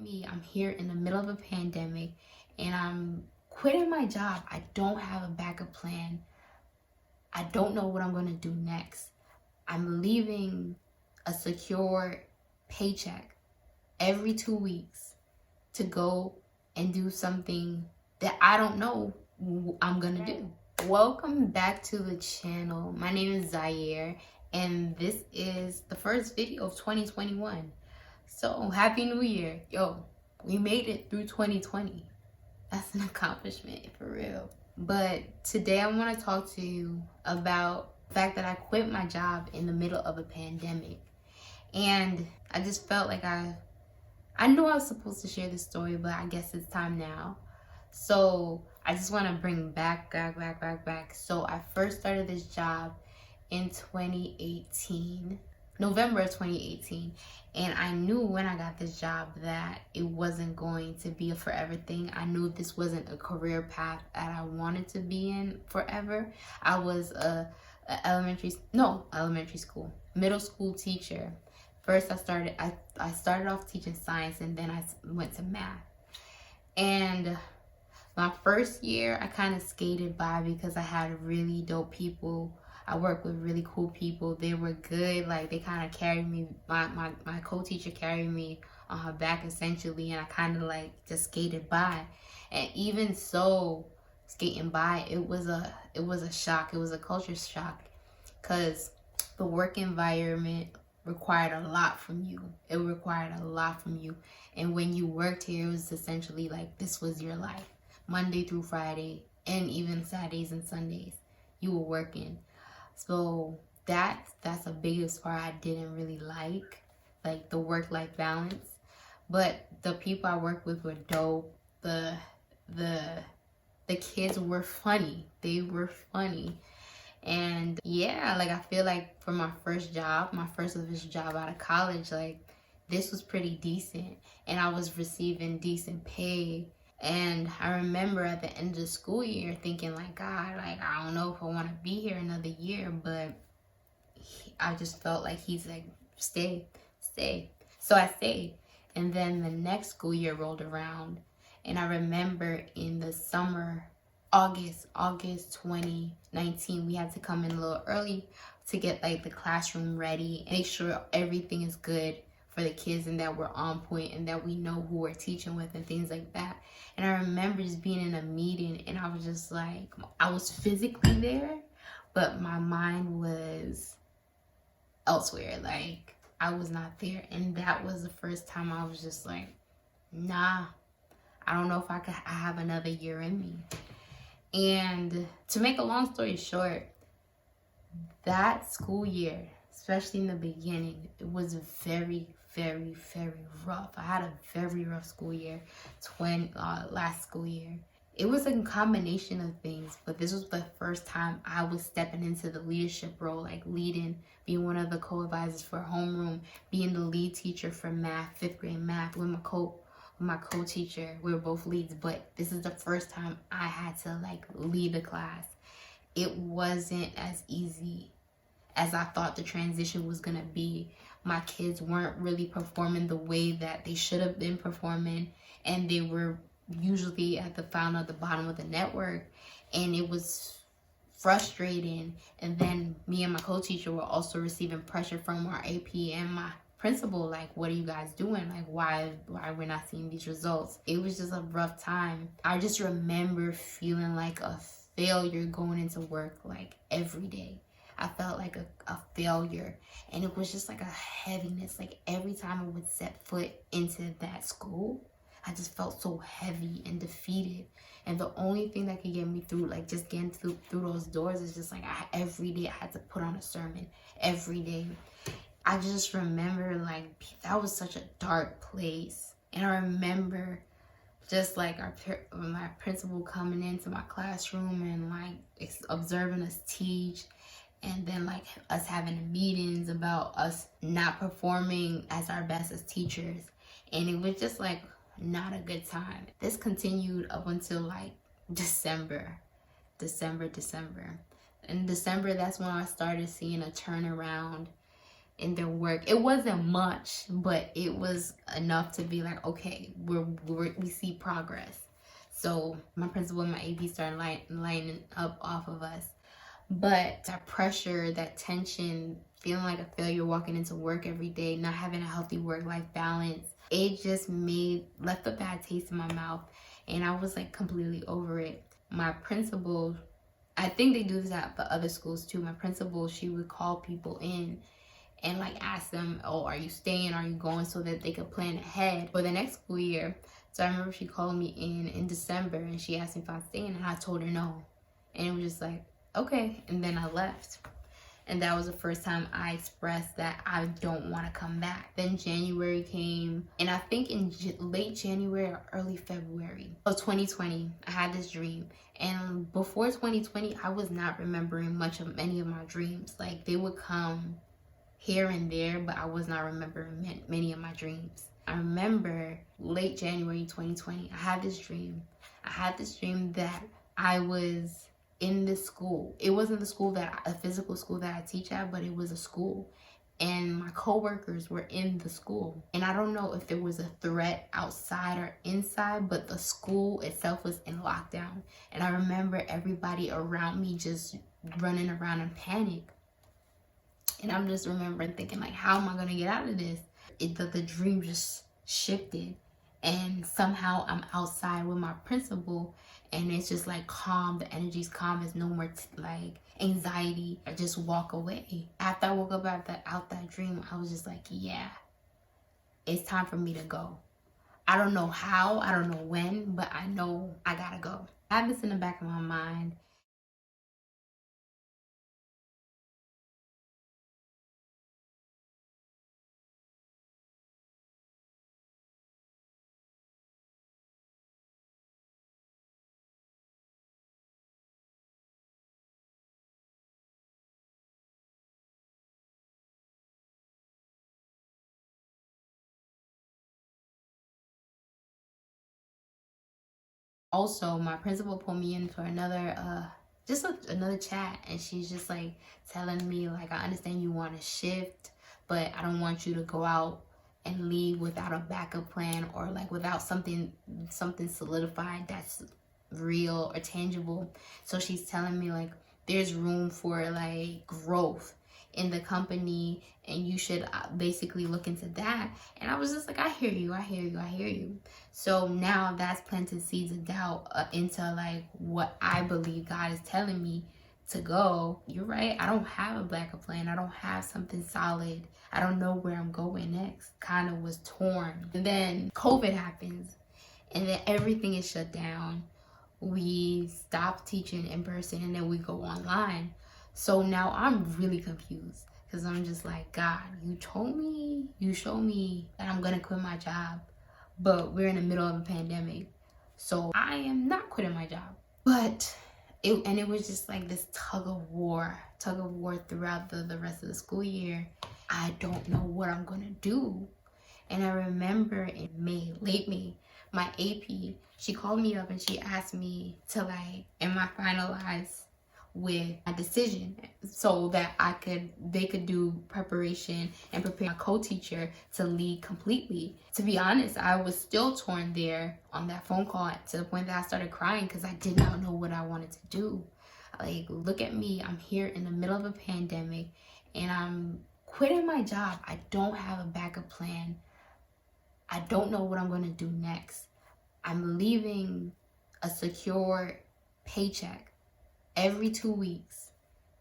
me, I'm here in the middle of a pandemic and I'm quitting my job. I don't have a backup plan. I don't know what I'm going to do next. I'm leaving a secure paycheck every 2 weeks to go and do something that I don't know I'm going to do. Welcome back to the channel. My name is Zaire and this is the first video of 2021. So happy new year. Yo, we made it through 2020. That's an accomplishment for real. But today I want to talk to you about the fact that I quit my job in the middle of a pandemic. And I just felt like I knew I was supposed to share this story, but I guess it's time now. So I just want to bring back. So I first started this job in 2018, November of 2018. And I knew when I got this job that it wasn't going to be a forever thing. I knew this wasn't a career path that I wanted to be in forever. I was middle school teacher. First I started off teaching science and then I went to math. And my first year I kind of skated by because I had really dope people. I worked with really cool people. They were good. Like, they kind of carried me. My co-teacher carried me on her back essentially, and I kind of like just skated by. And even so, skating by, it was a shock. It was a culture shock because the work environment required a lot from you. It required a lot from you. And when you worked here, it was essentially like this was your life. Monday through Friday, and even Saturdays and Sundays, you were working. So that's the biggest part I didn't really like the work-life balance. But the people I worked with were dope. The kids were funny. They were funny. And yeah, like I feel like for my first official job out of college, like this was pretty decent. And I was receiving decent pay. And I remember at the end of the school year thinking like, God, like, I don't know if I want to be here another year, but I just felt like he's like, stay. So I stayed. And then the next school year rolled around. And I remember in the summer, August 2019, we had to come in a little early to get like the classroom ready and make sure everything is good for the kids and that we're on point and that we know who we're teaching with and things like that. And I remember just being in a meeting and I was just like, I was physically there, but my mind was elsewhere. Like, I was not there. And that was the first time I was just like, nah, I don't know if I have another year in me. And to make a long story short, that school year, especially in the beginning, it was very, very, very rough. I had a very rough school year, last school year. It was a combination of things, but this was the first time I was stepping into the leadership role, like leading, being one of the co-advisors for homeroom, being the lead teacher for math, 5th grade math, with my co-teacher. We were both leads, but this is the first time I had to like lead the class. It wasn't as easy as I thought the transition was gonna be. My kids weren't really performing the way that they should have been performing, and they were usually at the bottom of the network, and it was frustrating. And then me and my co-teacher were also receiving pressure from our AP and my principal, like, what are you guys doing? Like, why we're not seeing these results? It was just a rough time. I just remember feeling like a failure going into work like every day. I felt like a failure, and it was just like a heaviness. Like every time I would set foot into that school, I just felt so heavy and defeated. And the only thing that could get me through, like just getting through those doors, is just like every day I had to put on a sermon. Every day. I just remember like that was such a dark place. And I remember just like my principal coming into my classroom and like observing us teach. And then like us having meetings about us not performing as our best as teachers. And it was just like not a good time. This continued up until like December. In December, that's when I started seeing a turnaround in their work. It wasn't much, but it was enough to be like, okay, we see progress. So my principal and my AP started lining up off of us. But that pressure, that tension, feeling like a failure walking into work every day, not having a healthy work-life balance, it just left a bad taste in my mouth. And I was like completely over it. My principal, I think they do this at the other schools too. My principal, she would call people in and like ask them, oh, are you staying? Are you going? So that they could plan ahead for the next school year. So I remember she called me in December and she asked me if I was staying, and I told her no. And it was just like, okay. And then I left. And that was the first time I expressed that I don't want to come back. Then January came, and I think in late January or early February of 2020, I had this dream. And before 2020, I was not remembering much of any of my dreams. Like, they would come here and there, but I was not remembering many of my dreams. I remember late January 2020, I had this dream. I had this dream that I was in this school. It wasn't the school a physical school that I teach at, but it was a school. And my coworkers were in the school. And I don't know if there was a threat outside or inside, but the school itself was in lockdown. And I remember everybody around me just running around in panic. And I'm just remembering thinking, like, how am I going to get out of this? The dream just shifted. And somehow I'm outside with my principal, and it's just like calm. The energy's calm. There's no more like anxiety. I just walk away. After I woke up out that dream, I was just like, yeah, it's time for me to go. I don't know how, I don't know when, but I know I gotta go. I have this in the back of my mind. Also, my principal pulled me in for another chat, and she's just like telling me, like, I understand you want to shift, but I don't want you to go out and leave without a backup plan, or like without something solidified that's real or tangible. So she's telling me, like, there's room for like growth in the company, and you should basically look into that. And I was just like, I hear you. So now that's planted seeds of doubt into like what I believe God is telling me to go. You're right, I don't have a backup plan. I don't have something solid. I don't know where I'm going next. Kind of was torn. And then COVID happens, and then everything is shut down. We stop teaching in person, and then we go online. So now I'm really confused, because I'm just like, God, you showed me that I'm gonna quit my job, but we're in the middle of a pandemic. So I am not quitting my job. But it was just like this tug of war throughout the rest of the school year. I don't know what I'm gonna do. And I remember in late May, my AP, she called me up and she asked me to like, am I finalized with my decision, so that they could do preparation and prepare my co-teacher to lead completely. To be honest, I was still torn there on that phone call, to the point that I started crying, because I did not know what I wanted to do. Like, look at me, I'm here in the middle of a pandemic, and I'm quitting my job. I don't have a backup plan. I don't know what I'm going to do next. I'm leaving a secure paycheck every 2 weeks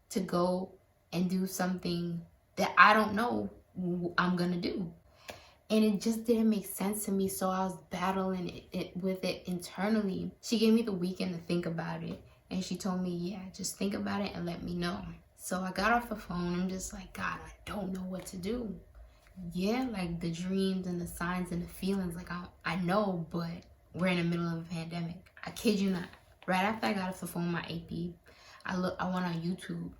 to go and do something that I don't know I'm gonna do. And it just didn't make sense to me, so I was battling with it internally. She gave me the weekend to think about it, and she told me, yeah, just think about it and let me know. So I got off the phone. I'm just like, God, I don't know what to do. Yeah, like the dreams and the signs and the feelings, like I know, but we're in the middle of a pandemic. I kid you not. Right after I got off the phone with my AP, I went on YouTube,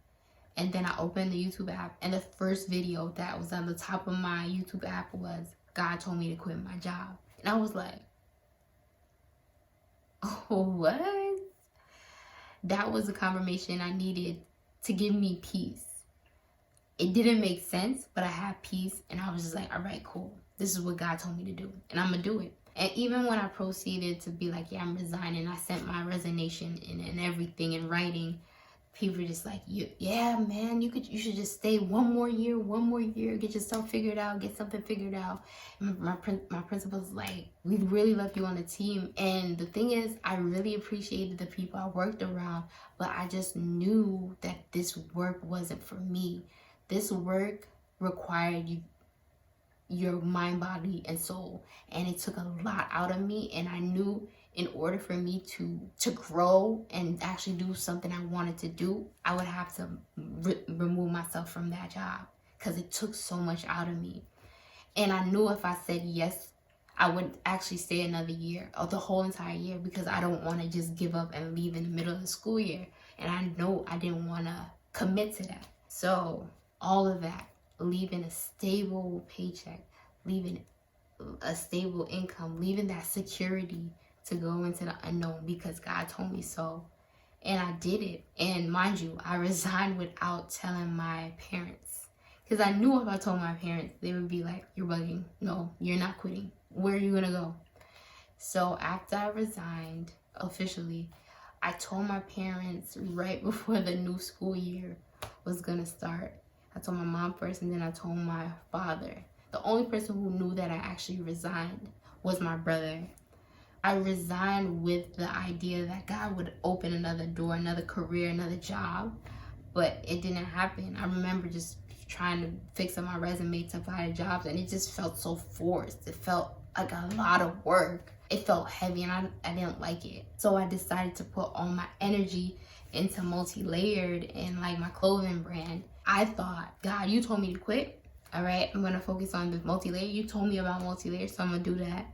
and then I opened the YouTube app, and the first video that was on the top of my YouTube app was, God told me to quit my job. And I was like, oh, what? That was the confirmation I needed to give me peace. it didn't make sense, but I had peace, and I was just like, all right, cool. This is what God told me to do, and I'm gonna do it. And even when I proceeded to be like, yeah, I'm resigning, I sent my resignation and everything in writing. People are just like, yeah, man, you should just stay one more year, get yourself figured out, get something figured out. And my principal's like, we really love you on the team. And the thing is, I really appreciated the people I worked around, but I just knew that this work wasn't for me. This work required your mind, body, and soul, and it took a lot out of me. And I knew in order for me to grow and actually do something I wanted to do, I would have to remove myself from that job, because it took so much out of me. And I knew if I said yes, I would actually stay another year, or the whole entire year, because I don't want to just give up and leave in the middle of the school year. And I know I didn't want to commit to that. So all of that, leaving a stable paycheck, leaving a stable income, leaving that security to go into the unknown because God told me so. And I did it. And mind you, I resigned without telling my parents, because I knew if I told my parents, they would be like, you're bugging. No, you're not quitting. Where are you gonna go? So after I resigned officially, I told my parents right before the new school year was gonna start. I told my mom first, and then I told my father. The only person who knew that I actually resigned was my brother. I resigned with the idea that God would open another door, another career, another job, but it didn't happen. I remember just trying to fix up my resume to apply to jobs, and it just felt so forced. It felt like a lot of work. It felt heavy, and I didn't like it. So I decided to put all my energy into mlti-lyrd and like my clothing brand. I thought, God, you told me to quit. All right, I'm gonna focus on the mlti-lyrd. You told me about mlti-lyrd, so I'm gonna do that.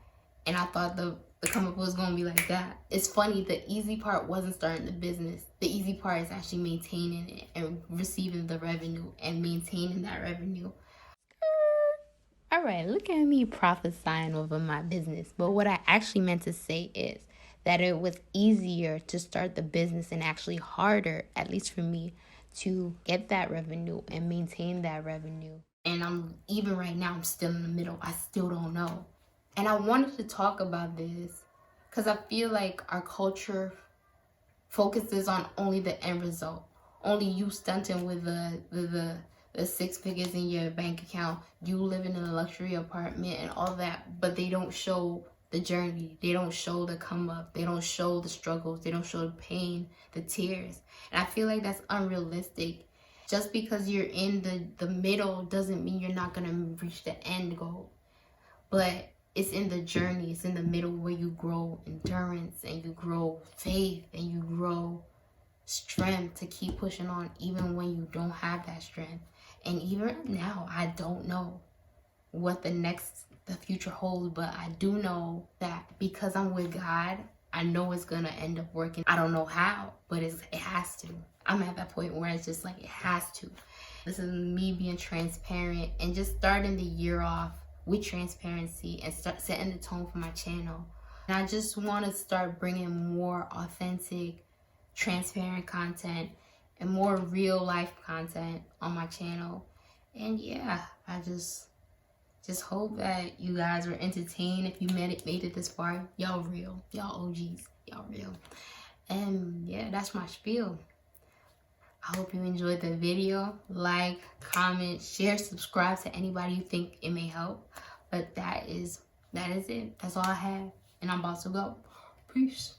And I thought the come up was gonna be like that. It's funny, the easy part wasn't starting the business. The easy part is actually maintaining it and receiving the revenue and maintaining that revenue. All right, look at me prophesying over my business. But what I actually meant to say is that it was easier to start the business and actually harder, at least for me, to get that revenue and maintain that revenue. And even right now, I'm still in the middle. I still don't know. And I wanted to talk about this because I feel like our culture focuses on only the end result. Only you stunting with the 6 figures in your bank account, you living in a luxury apartment and all that, but they don't show the journey. They don't show the come up. They don't show the struggles. They don't show the pain, the tears. And I feel like that's unrealistic. Just because you're in the middle doesn't mean you're not going to reach the end goal. But it's in the journey, it's in the middle where you grow endurance and you grow faith and you grow strength to keep pushing on even when you don't have that strength. And even now, I don't know what the future holds, but I do know that because I'm with God, I know it's gonna end up working. I don't know how, but it has to. I'm at that point where it's just like, it has to. This is me being transparent and just starting the year off with transparency and start setting the tone for my channel. And I just want to start bringing more authentic, transparent content and more real life content on my channel. And yeah, I just hope that you guys were entertained. If you made it this far, y'all real, y'all OGs, y'all real. And yeah, that's my spiel. I hope you enjoyed the video. Like, comment, share, subscribe to anybody you think it may help. But that is it. That's all I have. And I'm about to go. Peace.